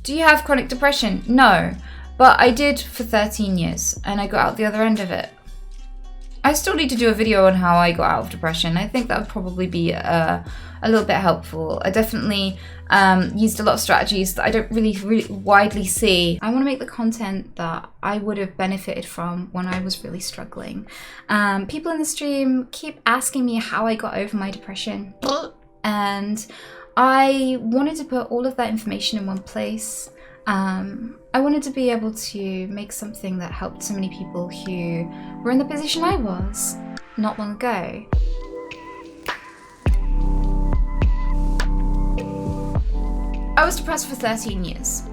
Do you have chronic depression? No, but I did for 13 years and I got out the other end of it. I still need to do a video on how I got out of depression. I think that would probably be a little bit helpful. I definitely used a lot of strategies that I don't really widely see. I want to make the content that I would have benefited from when I was really struggling. People in the stream keep asking me how I got over my depression. And I wanted to put all of that information in one place. I wanted to be able to make something that helped so many people who were in the position I was not long ago. I was depressed for 13 years.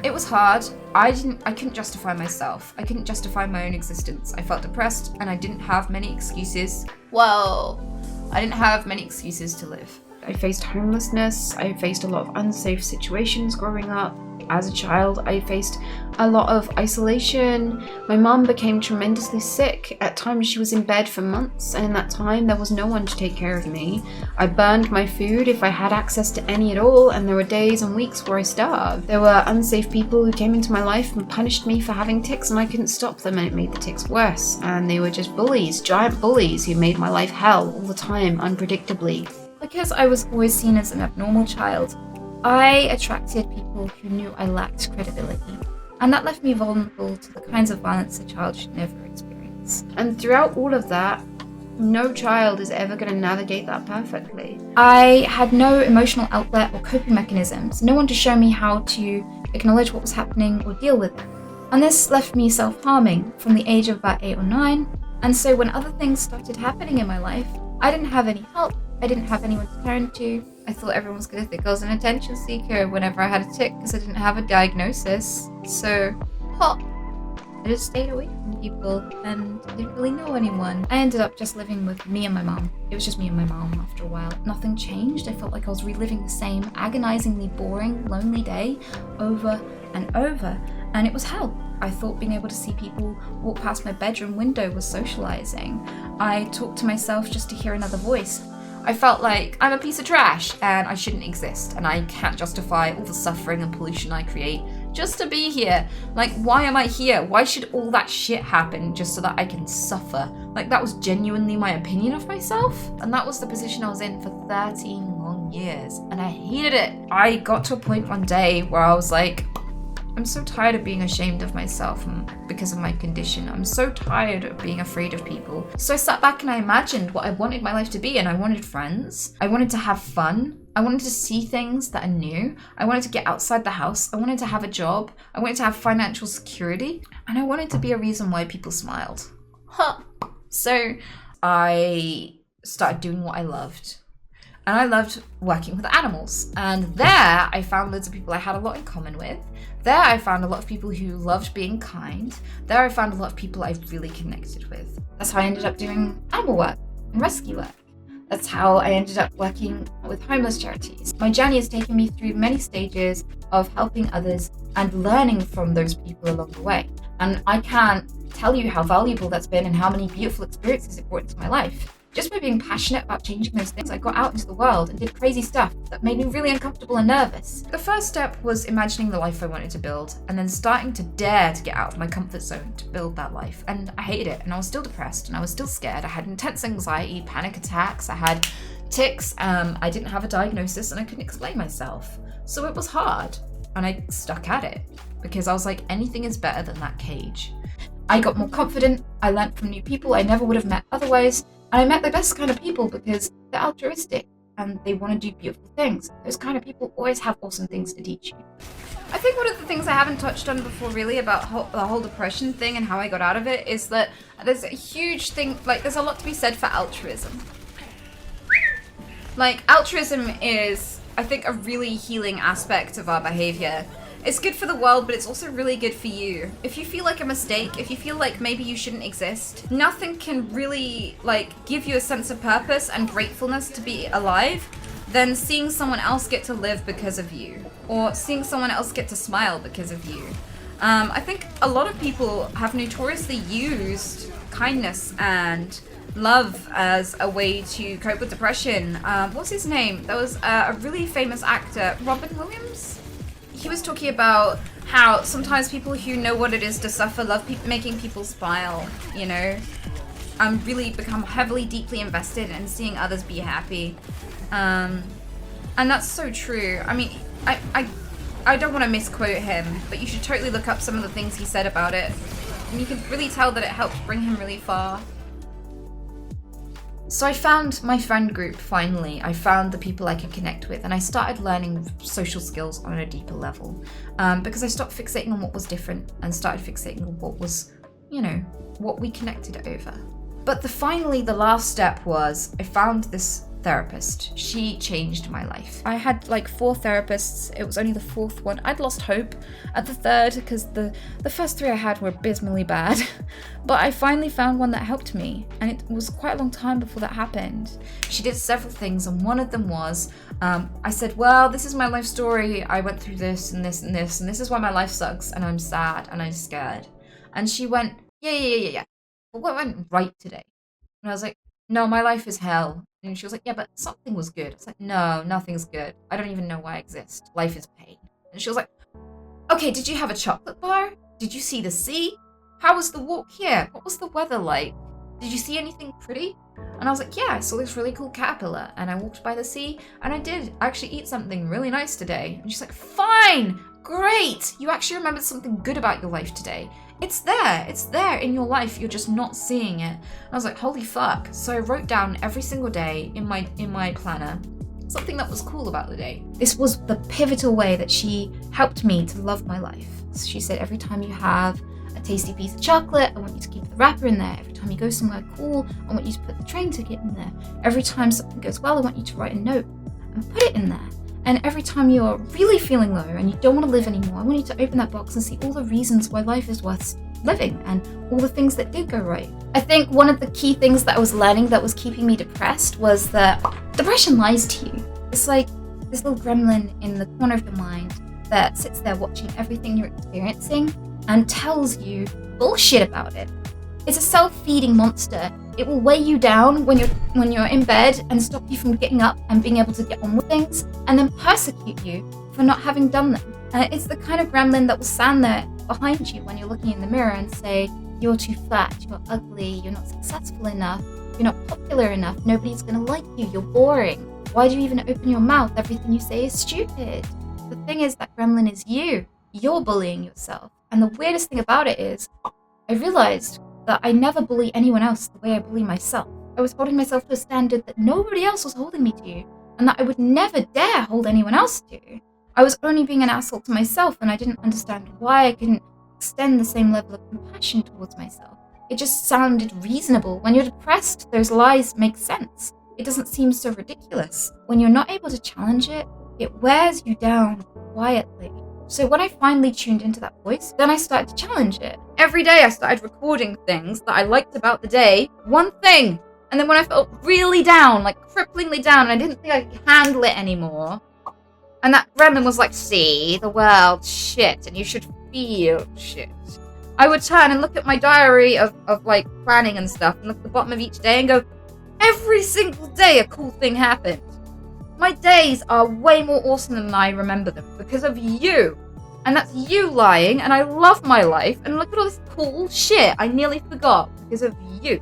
It was hard. I couldn't justify myself. I couldn't justify my own existence. I felt depressed and I didn't have many excuses. Well, I didn't have many excuses to live. I faced homelessness. I faced a lot of unsafe situations growing up. As a child, I faced a lot of isolation. My mum became tremendously sick. At times she was in bed for months, and in that time there was no one to take care of me. I burned my food if I had access to any at all, and there were days and weeks where I starved. There were unsafe people who came into my life and punished me for having tics, and I couldn't stop them, and it made the tics worse. And they were just bullies, giant bullies who made my life hell all the time, unpredictably. Because I was always seen as an abnormal child, I attracted people who knew I lacked credibility, and that left me vulnerable to the kinds of violence a child should never experience. And throughout all of that, no child is ever going to navigate that perfectly. I had no emotional outlet or coping mechanisms, no one to show me how to acknowledge what was happening or deal with it. And this left me self-harming from the age of about 8 or 9, and so when other things started happening in my life, I didn't have any help. I didn't have anyone to turn to. I thought everyone was going to think I was an attention seeker whenever I had a tic because I didn't have a diagnosis. So, I just stayed away from people and didn't really know anyone. I ended up just living with me and my mom. It was just me and my mom after a while. Nothing changed. I felt like I was reliving the same agonizingly boring, lonely day over and over. And it was hell. I thought being able to see people walk past my bedroom window was socializing. I talked to myself just to hear another voice. I felt like I'm a piece of trash and I shouldn't exist and I can't justify all the suffering and pollution I create just to be here. Like, why am I here? Why should all that shit happen just so that I can suffer? Like, that was genuinely my opinion of myself. And that was the position I was in for 13 long years and I hated it. I got to a point one day where I was like, I'm so tired of being ashamed of myself because of my condition. I'm so tired of being afraid of people. So I sat back and I imagined what I wanted my life to be, and I wanted friends. I wanted to have fun. I wanted to see things that are new. I wanted to get outside the house. I wanted to have a job. I wanted to have financial security. And I wanted to be a reason why people smiled. So I started doing what I loved. And I loved working with animals. And there I found loads of people I had a lot in common with. There I found a lot of people who loved being kind. There I found a lot of people I really connected with. That's how I ended up doing animal work and rescue work. That's how I ended up working with homeless charities. My journey has taken me through many stages of helping others and learning from those people along the way. And I can't tell you how valuable that's been and how many beautiful experiences it brought into my life. Just by being passionate about changing those things, I got out into the world and did crazy stuff that made me really uncomfortable and nervous. The first step was imagining the life I wanted to build and then starting to dare to get out of my comfort zone to build that life. And I hated it, and I was still depressed and I was still scared. I had intense anxiety, panic attacks, I had tics, I didn't have a diagnosis and I couldn't explain myself. So it was hard and I stuck at it because I was like, anything is better than that cage. I got more confident, I learned from new people I never would have met otherwise. And I met the best kind of people because they're altruistic and they want to do beautiful things. Those kind of people always have awesome things to teach you. I think one of the things I haven't touched on before really about the whole depression thing and how I got out of it is that there's a huge thing, like there's a lot to be said for altruism. Like, altruism is, I think, a really healing aspect of our behavior. It's good for the world, but it's also really good for you. If you feel like a mistake, if you feel like maybe you shouldn't exist, nothing can really give you a sense of purpose and gratefulness to be alive than seeing someone else get to live because of you, or seeing someone else get to smile because of you. I think a lot of people have notoriously used kindness and love as a way to cope with depression. What's his name? There was a really famous actor, Robin Williams. he was talking about how sometimes people who know what it is to suffer love making people smile, you know, and really become heavily, deeply invested in seeing others be happy. And that's so true. I mean, I don't want to misquote him, but you should totally look up some of the things he said about it. And you can really tell that it helped bring him really far. So I found my friend group, finally. I found the people I could connect with, and I started learning social skills on a deeper level. Because I stopped fixating on what was different and started fixating on what was, you know, what we connected over. But finally, the last step was I found this therapist. She changed my life. I had like 4 therapists. It was only the 4th one. I'd lost hope at the 3rd because the first 3 I had were abysmally bad. But I finally found one that helped me, and it was quite a long time before that happened. She did several things, and one of them was I said, well, this is my life story. I went through this and this and this, and this is why my life sucks, and I'm sad and I'm scared. And she went, yeah. But what went right today? And I was like, no, my life is hell. And she was like, yeah, but something was good. I was like, no, nothing's good. I don't even know why I exist. Life is pain. And she was like, okay, did you have a chocolate bar? Did you see the sea? How was the walk here? What was the weather like? Did you see anything pretty? And I was like, yeah, I saw this really cool caterpillar, and I walked by the sea, and I did actually eat something really nice today. And she's like, fine, great. You actually remembered something good about your life today. It's there in your life, you're just not seeing it. And I was like, holy fuck. So I wrote down every single day in my planner something that was cool about the day. This was the pivotal way that she helped me to love my life. So she said, every time you have a tasty piece of chocolate, I want you to keep the wrapper in there. Every time you go somewhere cool, I want you to put the train ticket in there. Every time something goes well, I want you to write a note and put it in there. And every time you're really feeling low and you don't want to live anymore, I want you to open that box and see all the reasons why life is worth living and all the things that did go right. I think one of the key things that I was learning that was keeping me depressed was that depression lies to you. It's like this little gremlin in the corner of your mind that sits there watching everything you're experiencing and tells you bullshit about it. It's a self-feeding monster. It will weigh you down when you're in bed and stop you from getting up and being able to get on with things, and then persecute you for not having done them. It's the kind of gremlin that will stand there behind you when you're looking in the mirror and say, you're too fat, you're ugly, you're not successful enough, you're not popular enough, nobody's gonna like you, you're boring. Why do you even open your mouth? Everything you say is stupid. The thing is, that gremlin is you. You're bullying yourself. And the weirdest thing about it is, I realized that I never bully anyone else the way I bully myself. I was holding myself to a standard that nobody else was holding me to, and that I would never dare hold anyone else to. I was only being an asshole to myself, and I didn't understand why I couldn't extend the same level of compassion towards myself. It just sounded reasonable. When you're depressed, those lies make sense. It doesn't seem so ridiculous. When you're not able to challenge it, it wears you down quietly. So when I finally tuned into that voice, then I started to challenge it. Every day I started recording things that I liked about the day, one thing. And then when I felt really down, like cripplingly down, and I didn't think I could handle it anymore, and that gremlin was like, see, the world's shit, and you should feel shit, I would turn and look at my diary of like planning and stuff, and look at the bottom of each day and go, every single day a cool thing happened. My days are way more awesome than I remember them because of you. And that's you lying, and I love my life, and look at all this cool shit I nearly forgot because of you.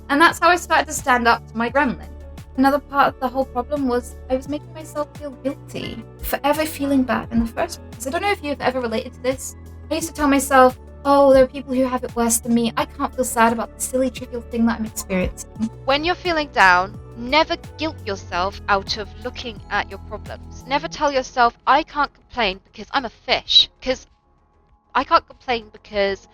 And that's how I started to stand up to my gremlin. Another part of the whole problem was I was making myself feel guilty for ever feeling bad in the first place. I don't know if you've ever related to this. I used to tell myself, oh, there are people who have it worse than me. I can't feel sad about the silly, trivial thing that I'm experiencing. When you're feeling down, never guilt yourself out of looking at your problems. Never tell yourself, I can't complain because I'm a fish. Because I can't complain because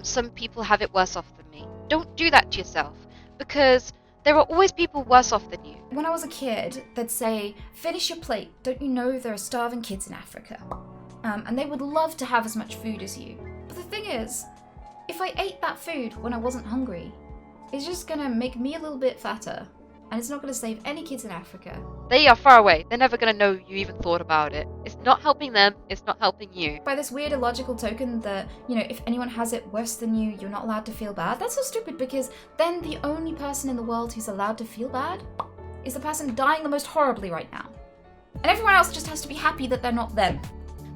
some people have it worse off than me. Don't do that to yourself, because there are always people worse off than you. When I was a kid, they'd say, finish your plate. Don't you know there are starving kids in Africa? And they would love to have as much food as you. But the thing is, if I ate that food when I wasn't hungry, it's just gonna make me a little bit fatter. And it's not going to save any kids in Africa. They are far away. They're never going to know you even thought about it. It's not helping them. It's not helping you. By this weird illogical token that, you know, if anyone has it worse than you, you're not allowed to feel bad. That's so stupid, because then the only person in the world who's allowed to feel bad is the person dying the most horribly right now. And everyone else just has to be happy that they're not them.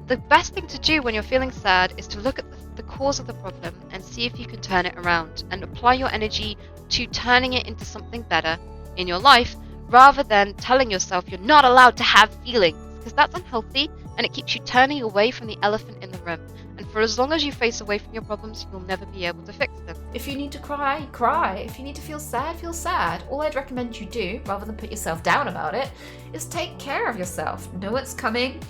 the best thing to do when you're feeling sad is to look at the cause of the problem and see if you can turn it around and apply your energy to turning it into something better in your life, rather than telling yourself you're not allowed to have feelings, because that's unhealthy and it keeps you turning away from the elephant in the room. And for as long as you face away from your problems, you'll never be able to fix them. If you need to cry, cry. If you need to feel sad, feel sad. All I'd recommend you do, rather than put yourself down about it, is take care of yourself. Know what's coming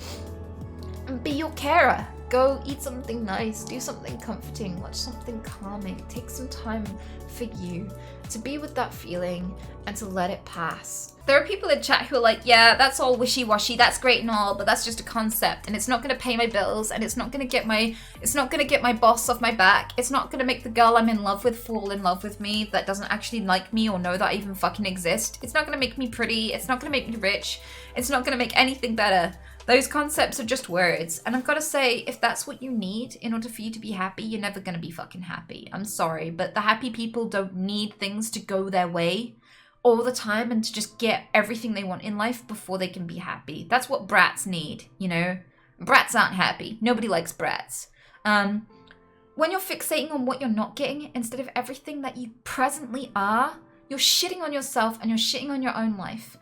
and be your carer. Go eat something nice, do something comforting, watch something calming. Take some time for you to be with that feeling and to let it pass. There are people in chat who are like, yeah, that's all wishy-washy, that's great and all, but that's just a concept and it's not gonna pay my bills and it's not gonna get my boss off my back. It's not gonna make the girl I'm in love with fall in love with me that doesn't actually like me or know that I even fucking exist. It's not gonna make me pretty, it's not gonna make me rich, it's not gonna make anything better. Those concepts are just words. And I've got to say, if that's what you need in order for you to be happy, you're never going to be fucking happy. I'm sorry, but the happy people don't need things to go their way all the time and to just get everything they want in life before they can be happy. That's what brats need, you know? Brats aren't happy. Nobody likes brats. When you're fixating on what you're not getting instead of everything that you presently are, you're shitting on yourself and you're shitting on your own life.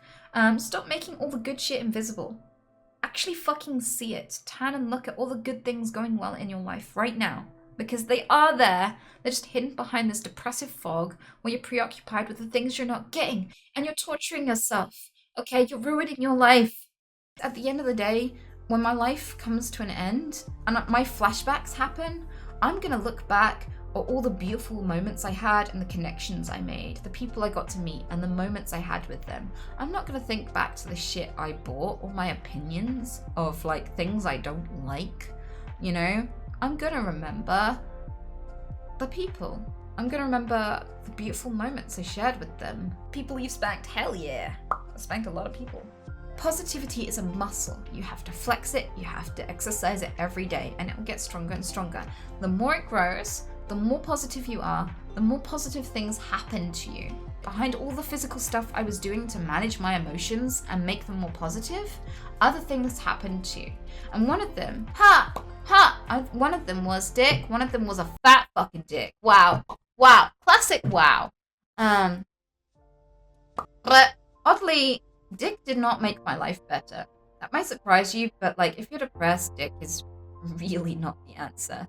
Stop making all the good shit invisible. Actually fucking see it. Turn and look at all the good things going well in your life right now. Because they are there. They're just hidden behind this depressive fog where you're preoccupied with the things you're not getting. And you're torturing yourself. Okay, you're ruining your life. At the end of the day, when my life comes to an end and my flashbacks happen, I'm gonna look back at all the beautiful moments I had and the connections I made, the people I got to meet and the moments I had with them. I'm not gonna think back to the shit I bought or my opinions of like things I don't like, you know? I'm gonna remember the people. I'm gonna remember the beautiful moments I shared with them. People you've spanked, hell yeah. I spanked a lot of people. Positivity is a muscle. You have to flex it, you have to exercise it every day, and it will get stronger and stronger. The more it grows, the more positive you are, the more positive things happen to you. Behind all the physical stuff I was doing to manage my emotions and make them more positive, other things happened too. And one of them, one of them was dick, one of them was a fat fucking dick. Wow, classic wow. But oddly, dick did not make my life better. That might surprise you, but like if you're depressed, dick is really not the answer.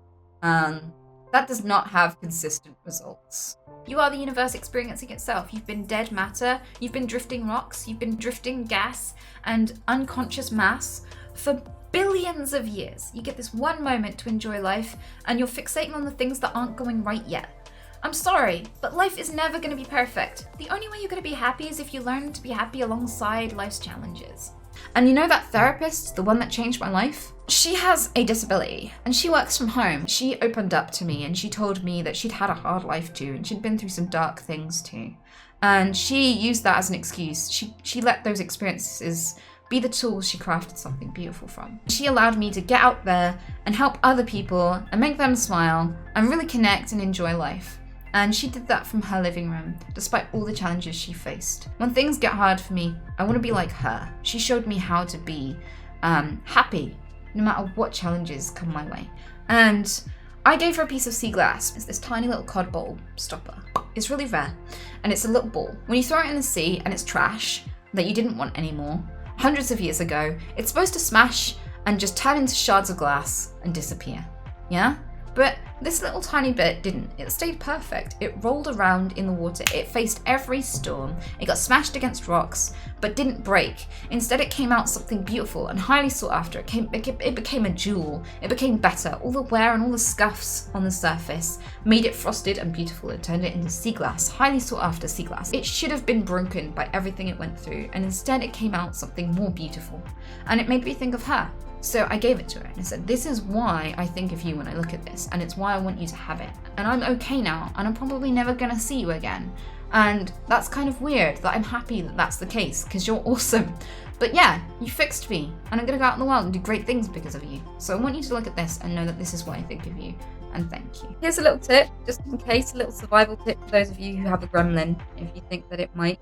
That does not have consistent results. You are the universe experiencing itself. You've been dead matter, you've been drifting rocks, you've been drifting gas and unconscious mass for billions of years. You get this one moment to enjoy life and you're fixating on the things that aren't going right yet. I'm sorry, but life is never going to be perfect. The only way you're going to be happy is if you learn to be happy alongside life's challenges. And you know that therapist, the one that changed my life? She has a disability and she works from home. She opened up to me and she told me that she'd had a hard life too and she'd been through some dark things too. And she used that as an excuse. She let those experiences be the tools she crafted something beautiful from. She allowed me to get out there and help other people and make them smile and really connect and enjoy life. And she did that from her living room, despite all the challenges she faced. When things get hard for me, I want to be like her. She showed me how to be happy, no matter what challenges come my way. And I gave her a piece of sea glass. It's this tiny little cod bowl stopper. It's really rare, and it's a little ball. When you throw it in the sea and it's trash that you didn't want anymore, hundreds of years ago, it's supposed to smash and just turn into shards of glass and disappear. Yeah? But this little tiny bit didn't. It stayed perfect. It rolled around in the water. It faced every storm. It got smashed against rocks, but didn't break. Instead, it came out something beautiful and highly sought after. It became a jewel. It became better. All the wear and all the scuffs on the surface made it frosted and beautiful. It turned it into sea glass, highly sought after sea glass. It should have been broken by everything it went through, and instead it came out something more beautiful. And it made me think of her. So I gave it to her and I said, this is why I think of you when I look at this, and it's why I want you to have it. And I'm okay now, and I'm probably never gonna see you again. And that's kind of weird that I'm happy that that's the case, because you're awesome. But yeah, you fixed me, and I'm gonna go out in the world and do great things because of you. So I want you to look at this and know that this is why I think of you, and thank you. Here's a little tip, just in case, a little survival tip for those of you who have a gremlin, if you think that it might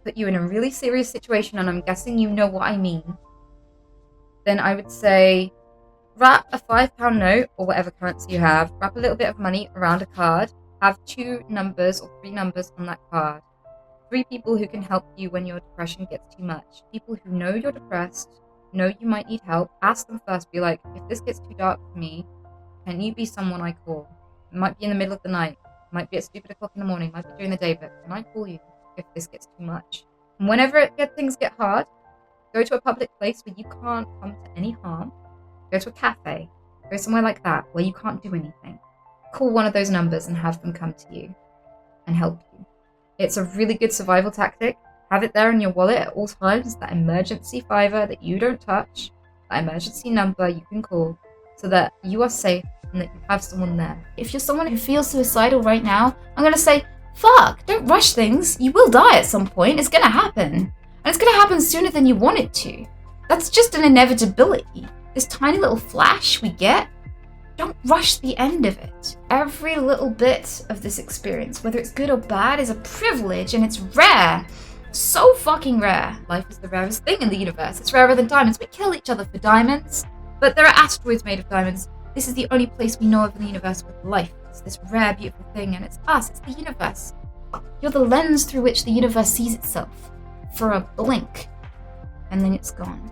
put you in a really serious situation, and I'm guessing you know what I mean. Then I would say Wrap a £5 note or whatever currency you have, wrap a little bit of money around a card, have 2 numbers or 3 numbers on that card. 3 people who can help you when your depression gets too much. People who know you're depressed, know you might need help. Ask them first, be like, if this gets too dark for me, can you be someone I call? It might be in the middle of the night, it might be at stupid o'clock in the morning, it might be during the day, but can I call you if this gets too much? And whenever things get hard, go to a public place where you can't come to any harm. Go to a cafe, go somewhere like that where you can't do anything. Call one of those numbers and have them come to you and help you. It's a really good survival tactic. Have it there in your wallet at all times, that emergency fiver that you don't touch, that emergency number you can call, so that you are safe and that you have someone there. If you're someone who feels suicidal right now, I'm going to say, fuck, don't rush things. You will die at some point. It's going to happen. And it's going to happen sooner than you want it to. That's just an inevitability. This tiny little flash we get, don't rush the end of it. Every little bit of this experience, whether it's good or bad, is a privilege, and it's rare. So fucking rare. Life is the rarest thing in the universe. It's rarer than diamonds. We kill each other for diamonds, but there are asteroids made of diamonds. This is the only place we know of in the universe with life. It's this rare, beautiful thing, and it's us. It's the universe. You're the lens through which the universe sees itself for a blink, and then it's gone.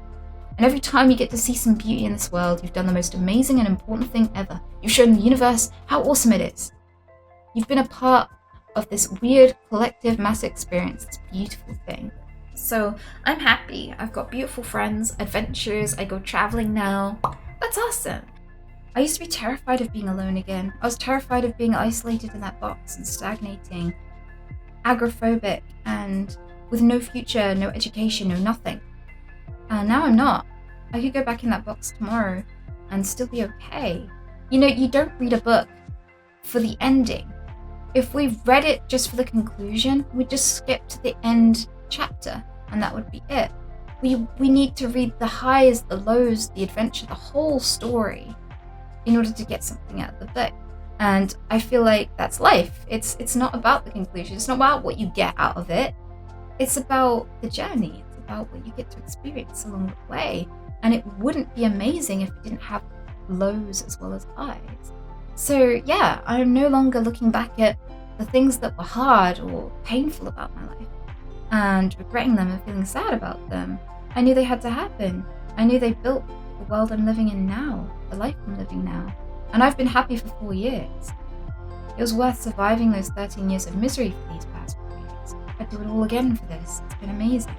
And every time you get to see some beauty in this world, you've done the most amazing and important thing ever. You've shown the universe how awesome it is. You've been a part of this weird, collective, mass experience, this beautiful thing. So I'm happy. I've got beautiful friends, adventures, I go traveling now. That's awesome. I used to be terrified of being alone again. I was terrified of being isolated in that box and stagnating, agoraphobic, and with no future, no education, no nothing. And now I'm not. I could go back in that box tomorrow and still be okay. You know, you don't read a book for the ending. If we read it just for the conclusion, we'd just skip to the end chapter and that would be it. We need to read the highs, the lows, the adventure, the whole story in order to get something out of the book. And I feel like that's life. It's not about the conclusion. It's not about what you get out of it. It's about the journey. It's about what you get to experience along the way. And it wouldn't be amazing if it didn't have lows as well as highs. So yeah, I'm no longer looking back at the things that were hard or painful about my life and regretting them and feeling sad about them. I knew they had to happen. I knew they built the world I'm living in now, the life I'm living now. And I've been happy for 4 years. It was worth surviving those 13 years of misery for these past 4 years. I'd do it all again for this. It's been amazing.